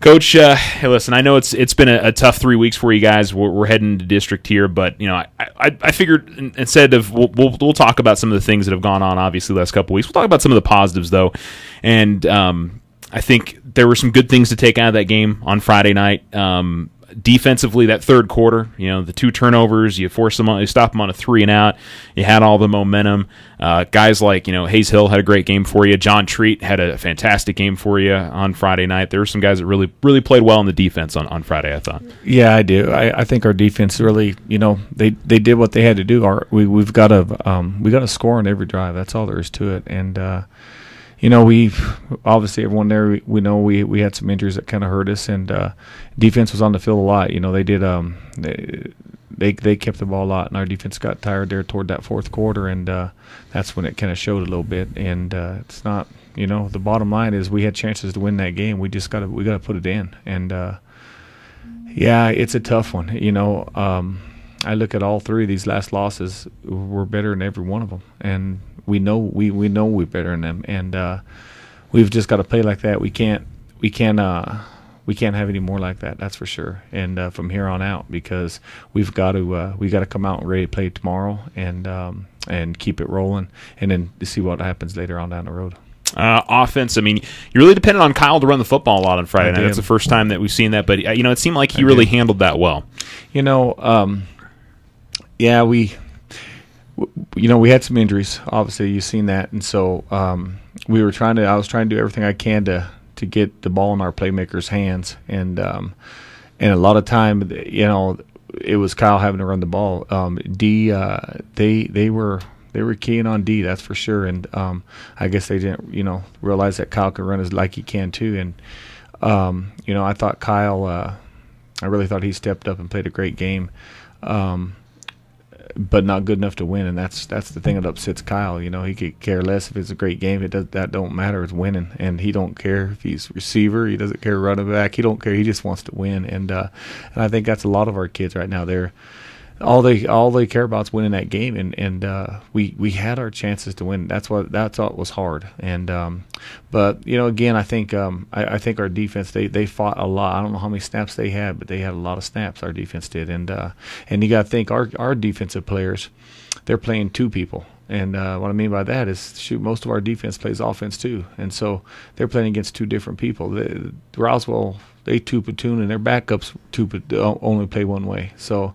Coach, hey, listen, I know it's been a tough 3 weeks for you guys. We're heading to district here, but I figured instead of we'll talk about some of the things that have gone on, obviously, the last couple of weeks. We'll talk about some of the positives, though, and I think there were some good things to take out of that game on Friday night. Defensively, that third quarter, the 2 turnovers, you stop them on a 3 and out. You had all the momentum. Guys like, Hayes Hill had a great game for you. John Treat had a fantastic game for you on Friday night. There were some guys that really, really played well in the defense on Friday, I thought. Yeah, I do. I think our defense really, they did what they had to do. We've got to score on every drive. That's all there is to it. And we've obviously everyone there. We know we had some injuries that kind of hurt us, and defense was on the field a lot. They did. They kept the ball a lot, and our defense got tired there toward that fourth quarter, and that's when it kind of showed a little bit. And it's not. The bottom line is we had chances to win that game. We just got to put it in. And yeah, it's a tough one. I look at all 3 of these last losses. We're better than every one of them, and we know we're better than them, and we've just got to play like that. We can't have any more like that. That's for sure. And from here on out, because we got to come out and ready to play tomorrow, and keep it rolling, and then to see what happens later on down the road. Offense, you really depended on Kyle to run the football a lot on Friday night. That's the first time that we've seen that, but it seemed like he really handled that well. Yeah, we had some injuries. Obviously, you've seen that, and so I was trying to do everything I can to get the ball in our playmakers' hands, and a lot of time, it was Kyle having to run the ball. D, they were keying on D, that's for sure, and I guess they didn't realize that Kyle can run as like he can too, and I thought Kyle, I really thought he stepped up and played a great game. But not good enough to win, and that's the thing that upsets Kyle. He could care less if it's a great game. That don't matter. It's winning, and he don't care if he's receiver. He doesn't care running back. He don't care. He just wants to win, and I think that's a lot of our kids right now. They're all they care about is winning that game, and we had our chances to win. That's what was hard, and but again, I think our defense they fought a lot. I don't know how many snaps they had, but they had a lot of snaps. Our defense did, and you got to think our defensive players, they're playing 2 people. And what I mean by that is, most of our defense plays offense too, and so they're playing against 2 different people. Roswell, they 2 platoon, and their backups only play one way. So,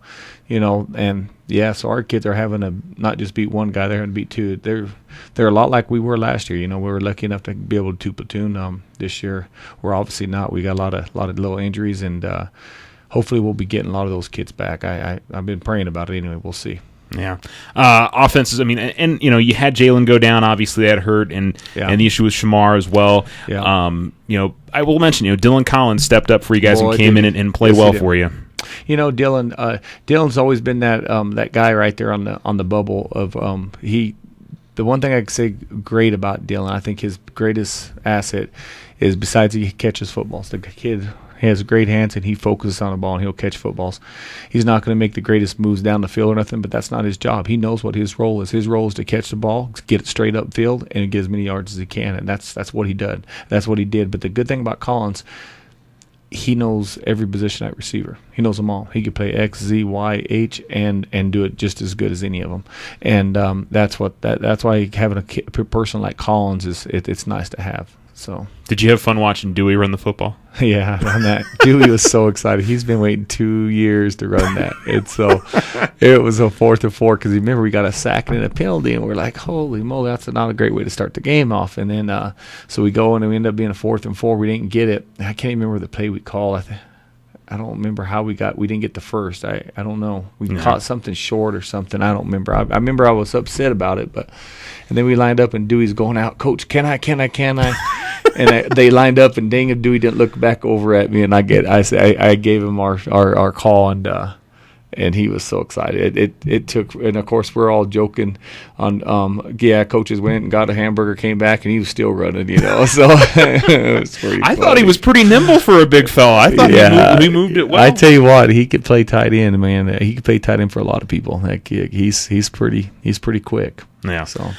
and yeah, so our kids are having to not just beat one guy; they're having to beat 2. They're a lot like we were last year. We were lucky enough to be able to 2 platoon. This year, we're obviously not. We got a lot of little injuries, and hopefully, we'll be getting a lot of those kids back. I've been praying about it anyway. We'll see. Yeah. Offenses, and you had Jalen go down, obviously that hurt, and the issue with Shamar as well. Yeah. I will mention, Dylan Collins stepped up for you guys and came in and played well for you. Dylan's always been that guy right there on the bubble of the one thing I could say great about Dylan, I think his greatest asset is, besides he catches footballs, the kid has great hands, and he focuses on the ball, and he'll catch footballs. He's not going to make the greatest moves down the field or nothing, but that's not his job. He knows what his role is. His role is to catch the ball, get it straight up field, and get as many yards as he can, and that's what he did. That's what he did. But the good thing about Collins, he knows every position at receiver. He knows them all. He could play X, Z, Y, H, and do it just as good as any of them. And that's why having a person like Collins it's nice to have. So, did you have fun watching Dewey run the football? Yeah, on that. Dewey was so excited. He's been waiting 2 years to run that. It was a 4th and 4 because remember we got a sack and a penalty, and we're like, holy moly, that's not a great way to start the game off. And then so we go and we end up being a 4th and 4. We didn't get it. I can't even remember the play we called. I don't remember how we didn't get the first. I don't know. We caught something short or something. I don't remember. I remember I was upset about it, and then we lined up and Dewey's going out, Coach, can I? And they lined up, and dang if Dewey didn't look back over at me, and I gave him our call, and he was so excited. It took, and of course we're all joking on coaches went and got a hamburger, came back, and he was still running, so it was pretty I funny. thought he was pretty nimble for a big fella. I thought he moved it well. I tell you what, he could play tight end, man. He could play tight end for a lot of people. Like he's pretty quick. Yeah. So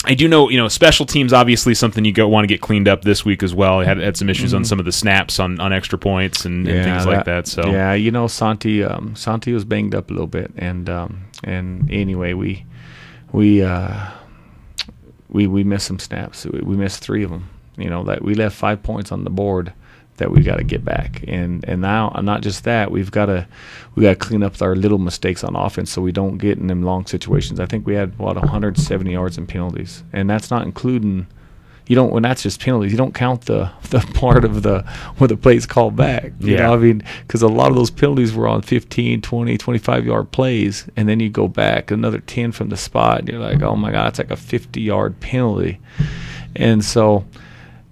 I do know, special teams obviously something you want to get cleaned up this week as well. Had some issues on some of the snaps on extra points and things like that. So yeah, Santi was banged up a little bit, and anyway, we missed some snaps. We missed 3 of them. That we left 5 points on the board that we got to get back, and now not just that, we got to clean up our little mistakes on offense so we don't get in them long situations. I think we had 170 yards in penalties, and that's not including when that's just penalties. You don't count the part of where the play's called back. You know, I mean, because a lot of those penalties were on 15, 20, 25-yard plays, and then you go back another 10 from the spot, and you're like, oh my God, it's like a 50-yard penalty, and so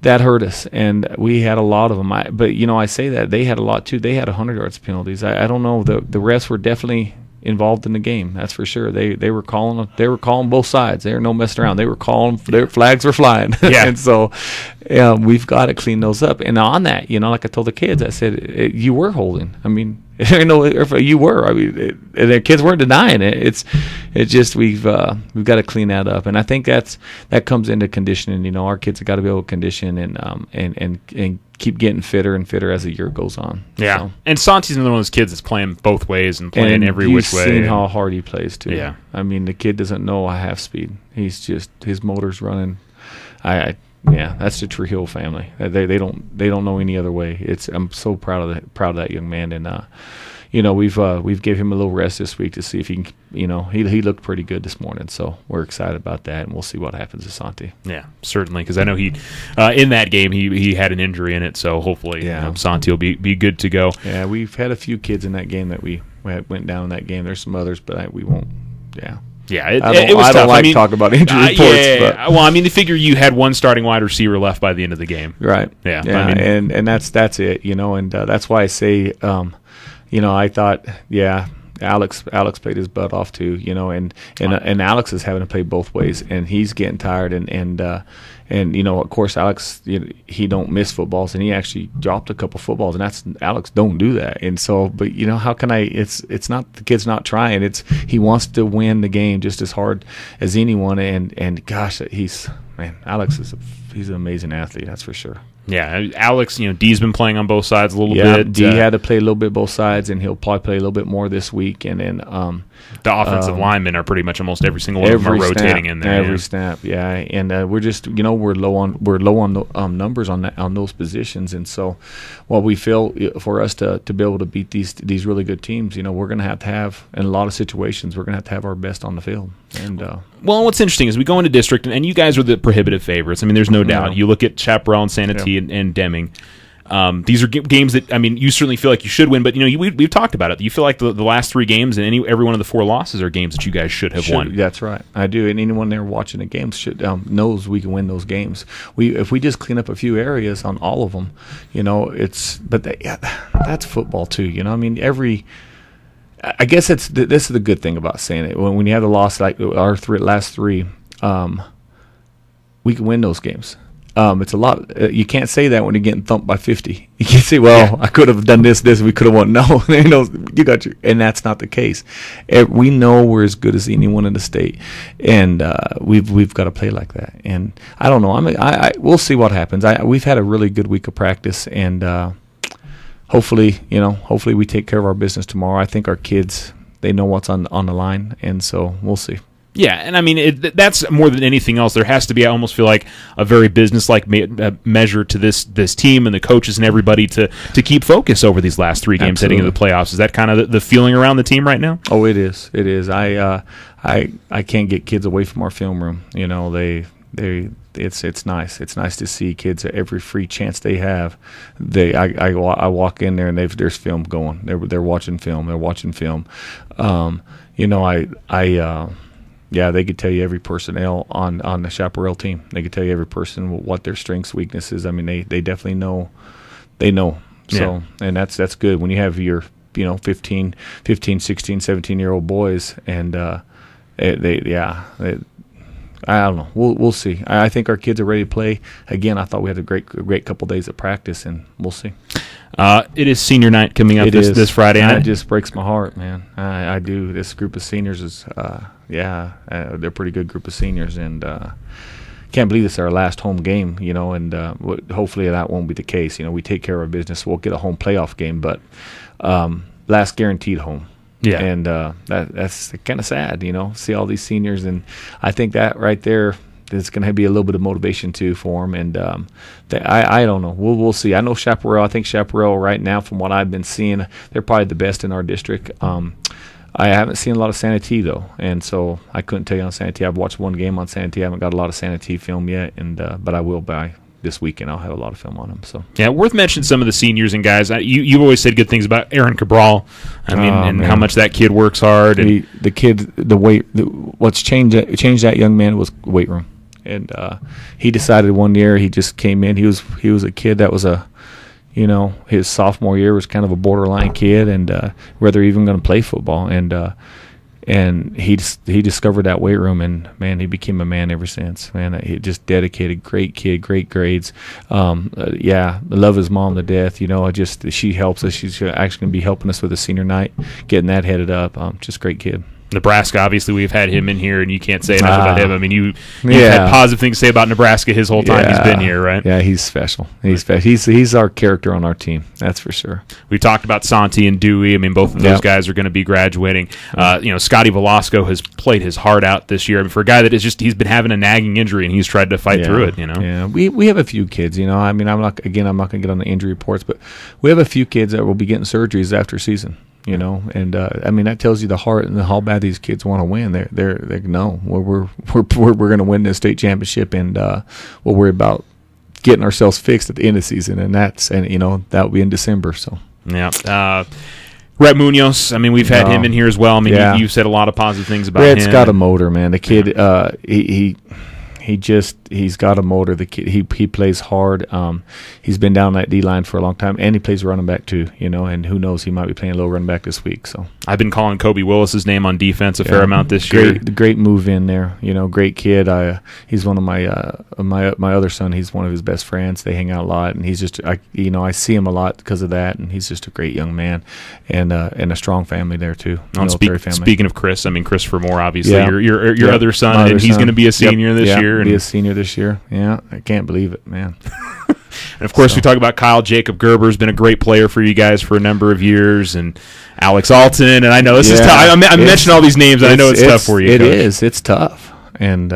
that hurt us, and we had a lot of them. But I say that they had a lot too. They had 100 yards penalties. I don't know. The refs were definitely involved in the game. That's for sure. They were calling both sides. They were no messing around. They were calling. Their flags were flying. Yeah. And so we've got to clean those up. And on that, like I told the kids, I said you were holding. I mean, you were. I mean, the kids weren't denying it. It's just we've got to clean that up, and I think that comes into conditioning. Our kids have got to be able to condition and keep getting fitter and fitter as the year goes on. Yeah, so. And Santi's another one of those kids that's playing both ways and playing every which way. You've seen how hard he plays too. Yeah, I mean, the kid doesn't know a half speed. He's just his motor's running. Yeah, that's the Trujillo family. They don't know any other way. I'm so proud of that young man, and we've gave him a little rest this week to see if he can. He looked pretty good this morning, so we're excited about that, and we'll see what happens to Santi. Yeah, certainly, because I know he in that game he had an injury in it, so hopefully Santi will be good to go. Yeah, we've had a few kids in that game that we went down in that game. There's some others, but we won't. Yeah. Yeah, it was tough. I don't like talking about injury reports. Yeah. But. Well, I mean, you figure you had one starting wide receiver left by the end of the game. Right. Yeah. I mean, and that's it, and that's why I say, I thought, Alex played his butt off too, and Alex is having to play both ways, and he's getting tired, and of course Alex, he don't miss footballs, and he actually dropped a couple footballs, and that's Alex don't do that, and so, but how can I? It's not the kid's not trying. It's he wants to win the game just as hard as anyone, and gosh, Alex he's an amazing athlete, that's for sure. Yeah, Alex, D's been playing on both sides a little bit. D had to play a little bit both sides, and he'll probably play a little bit more this week. And then the offensive linemen are pretty much almost every single one of them are rotating in there. Every snap, yeah. And we're just, we're low on numbers on those positions, and so, we feel for us to be able to beat these really good teams, we're going to have in a lot of situations, we're going to have our best on the field. And well, what's interesting is we go into district, and you guys are the prohibitive favorites. I mean, there's no doubt. You look at Chaparral and Sanity and Deming. These are games that, I mean, you certainly feel like you should win, but we've talked about it. You feel like the last 3 games and every one of the 4 losses are games that you guys should have won. That's right, I do, and anyone there watching the games should knows we can win those games. If we just clean up a few areas on all of them, that's football too. I mean, I guess this is the good thing about saying it. When you have the loss like our last 3, we can win those games. It's a lot. You can't say that when you're getting thumped by 50. You can't say, I could have done this, we could have won. No, you got your, and that's not the case. We know we're as good as anyone in the state, and we've got to play like that. And I don't know. We'll see what happens. We've had a really good week of practice, and hopefully we take care of our business tomorrow. I think our kids, they know what's on the line, and so we'll see. Yeah, and I mean, that's more than anything else. There has to be, I almost feel like, a very business-like measure to this team and the coaches and everybody to keep focus over these last 3 games heading into the playoffs. Is that kind of the feeling around the team right now? Oh, it is. It is. I can't get kids away from our film room. It's nice. It's nice to see kids at every free chance they have. I walk in there and there's film going. They're watching film. They're watching film. Yeah, they could tell you every personnel on the Chaparral team. They could tell you every person what their strengths, weaknesses. I mean, they definitely know. They know. So, and that's good when you have your 15, 16, 17-year-old boys, and I don't know. We'll see. I think our kids are ready to play. Again, I thought we had a great couple days of practice, and we'll see. It is senior night coming up this Friday night. It just breaks my heart, man. I do. This group of seniors is, they're a pretty good group of seniors, and can't believe this is our last home game, and hopefully that won't be the case. We take care of our business. We'll get a home playoff game, but last guaranteed home. Yeah. And that's kind of sad, see all these seniors. And I think that right there is going to be a little bit of motivation, too, for them. And I don't know. We'll see. I know Chaparral. I think Chaparral right now, from what I've been seeing, they're probably the best in our district. I haven't seen a lot of Santee, though, and so I couldn't tell you on Santee. I've watched one game on Santee. I haven't got a lot of Santee film yet, but I will by this weekend. I'll have a lot of film on them. So yeah, worth mentioning some of the seniors and guys. You've always said good things about Aaron Cabral. How much that kid works hard. And what's changed that young man was weight room, and he decided one year he just came in. He was a kid that was his sophomore year was kind of a borderline kid, and whether even going to play football, and he discovered that weight room, and man, he became a man ever since. Man, he just dedicated, great kid, great grades. I love his mom to death. She helps us. She's actually going to be helping us with the senior night, getting that headed up. Just great kid. Nebraska, obviously, we've had him in here, and you can't say enough about him. You've had positive things to say about Nebraska his whole time he's been here, right? Yeah, he's special. He's our character on our team, that's for sure. We talked about Santi and Dewey. both of those guys are going to be graduating. Scotty Velasco has played his heart out this year. For a guy that he's been having a nagging injury, and he's tried to fight through it. Yeah, we have a few kids. I'm not going to get on the injury reports, but we have a few kids that will be getting surgeries after season. And that tells you the heart and how bad these kids want to win. They know we're going to win this state championship, and we'll worry about getting ourselves fixed at the end of the season, and that will be in December. So yeah. Rhett Munoz, we've had him in here as well. You've said a lot of positive things about him. Rhett's got a motor, man. The kid, he's got a motor. The kid, he plays hard. He's been down that D line for a long time, and he plays running back too. And who knows, he might be playing a little running back this week. So I've been calling Kobe Willis's name on defense a fair amount this year. Great move in there. Great kid. He's one of my other son. He's one of his best friends. They hang out a lot, and he's just I see him a lot because of that. And he's just a great young man, and a strong family there too. Military family. Speaking of Chris, Christopher Moore, obviously your other son, and he's going to be a senior this year. Be a senior this year. Yeah, I can't believe it, man. And of course, we talk about Kyle Jacob Gerber's been a great player for you guys for a number of years, and Alex Alton. And I know this is tough. I mentioned all these names, and I know it's tough for you. It is. It's tough, and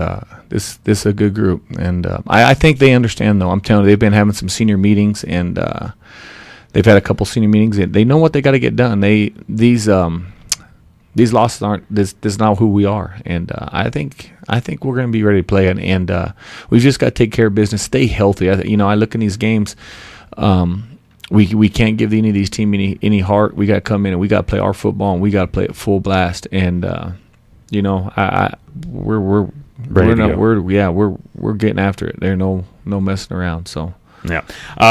this is a good group, and I think they understand. Though I'm telling you, they've been having some senior meetings, and they've had a couple senior meetings. And they know what they got to get done. These losses aren't. This is not who we are, and I think we're going to be ready to play, and we've just got to take care of business, stay healthy. I look in these games. We can't give any of these teams any heart. We got to come in and we got to play our football, and we got to play at full blast. And we're getting after it. There's no messing around. So yeah.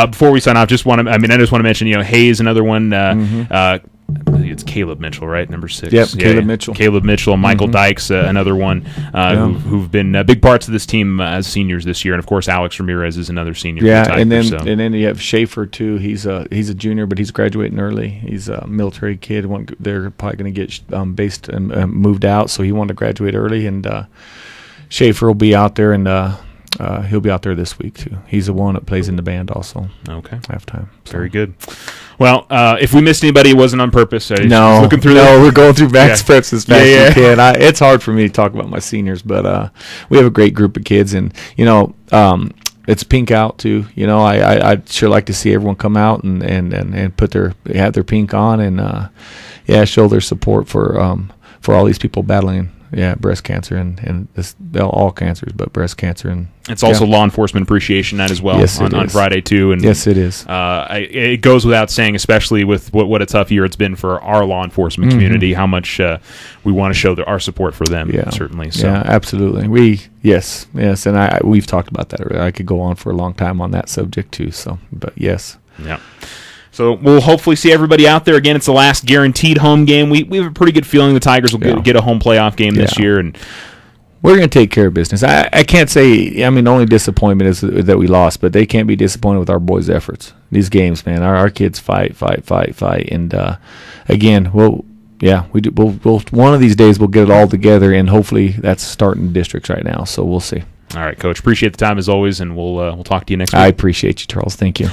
Before we sign off, I just want to mention Hayes, another one. It's Caleb Mitchell, right? Number 6. Yep, Caleb Mitchell. Caleb Mitchell, Michael Dykes, another one who've been big parts of this team as seniors this year, and of course Alex Ramirez is another senior. Yeah, and then you have Schaefer too. He's a junior, but he's graduating early. He's a military kid. They're probably going to get based and moved out, so he wanted to graduate early. And Schaefer will be out there, and he'll be out there this week too. He's the one that plays in the band also. Okay, halftime. So. Very good. Well, if we missed anybody, it wasn't on purpose. No, looking through we're going through Max Preps as fast as we can. It's hard for me to talk about my seniors, but we have a great group of kids, and it's pink out too. I'd sure like to see everyone come out and have their pink on, and show their support for all these people battling breast cancer and all cancers, but breast cancer. And it's also Law Enforcement Appreciation Night as well on Friday too. And yes, it is. It goes without saying, especially with what a tough year it's been for our law enforcement community, how much we want to show our support for them. Yeah, certainly. So. Yeah, absolutely. Yes, and we've talked about that already. I could go on for a long time on that subject too. So, but yes. Yeah. So we'll hopefully see everybody out there. Again, it's the last guaranteed home game. We have a pretty good feeling the Tigers will get a home playoff game this year, and We're going to take care of business. I can't say, I mean, the only disappointment is that we lost, but they can't be disappointed with our boys' efforts. These games, man, our kids fight. And, again, we'll one of these days we'll get it all together, and hopefully that's starting districts right now, so we'll see. All right, Coach. Appreciate the time as always, and we'll talk to you next week. I appreciate you, Charles. Thank you.